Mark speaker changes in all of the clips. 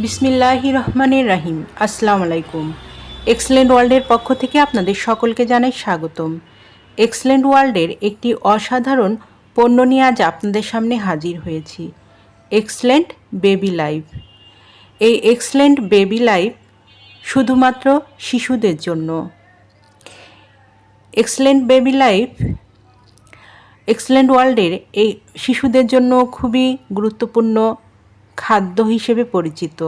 Speaker 1: বিসমিল্লাহির রহমানির রহিম। আসসালামু আলাইকুম। এক্সেলেন্ট ওয়ার্ল্ডের পক্ষ থেকে আপনাদের সকলকে জানাই স্বাগতম। এক্সেলেন্ট ওয়ার্ল্ডের একটি অসাধারণ পণ্য নিয়ে আজ আপনাদের সামনে হাজির হয়েছি। Excellent baby life. এই এক্সেলেন্ট বেবি লাইফ শুধুমাত্র শিশুদের জন্য। এক্সেলেন্ট বেবি লাইফ এক্সেলেন্ট ওয়ার্ল্ডের এই শিশুদের জন্য খুবই গুরুত্বপূর্ণ খাদ্য হিসেবে পরিচিত।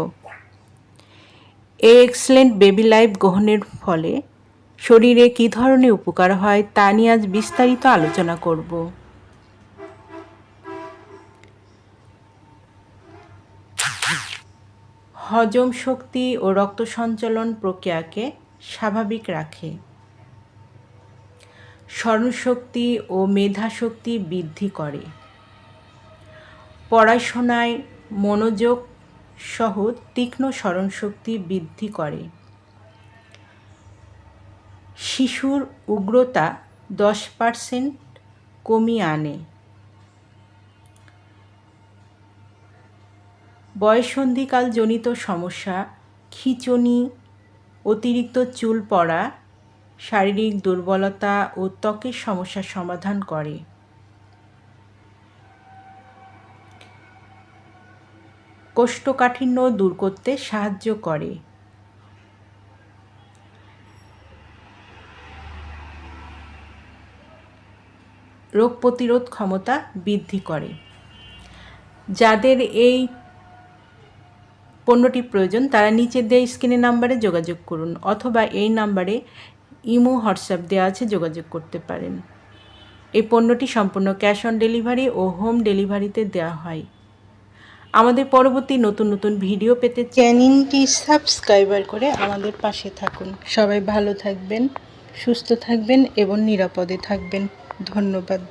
Speaker 1: এই এক্সেলেন্ট বেবি লাইফ গ্রহণের ফলে শরীরে কী ধরনের উপকার হয় তা নিয়ে আজ বিস্তারিত আলোচনা করব। হজম শক্তি ও রক্ত সঞ্চালন প্রক্রিয়াকে স্বাভাবিক রাখে। স্মরণশক্তি ও মেধাশক্তি বৃদ্ধি করে। পড়াশোনায় মনোযোগ সহ তীক্ষ্ণ স্মরণশক্তি বৃদ্ধি করে। শিশুর উগ্রতা 10% কমিয়ে আনে। বয়ঃসন্ধিকালজনিত সমস্যা, খিঁচুনি, অতিরিক্ত চুল পড়া, শারীরিক দুর্বলতা ও ত্বকের সমস্যার সমাধান করে। কোষ্ঠকাঠিন্য দূর করতে সাহায্য করে। রোগ প্রতিরোধ ক্ষমতা বৃদ্ধি করে। যাদের এই পণ্যটি প্রয়োজন তারা নিচে দেওয়া স্ক্রিনের নাম্বারে যোগাযোগ করুন, অথবা এই নাম্বারে ইমো হোয়াটসঅ্যাপ দেওয়া আছে, যোগাযোগ করতে পারেন। এই পণ্যটি সম্পূর্ণ ক্যাশ অন ডেলিভারি ও হোম ডেলিভারিতে দেওয়া হয়। আমাদের পরবর্তী নতুন নতুন ভিডিও পেতে চ্যানেলটি সাবস্ক্রাইবার করে আমাদের পাশে থাকুন। সবাই ভালো থাকবেন, সুস্থ থাকবেন এবং নিরাপদে থাকবেন। ধন্যবাদ।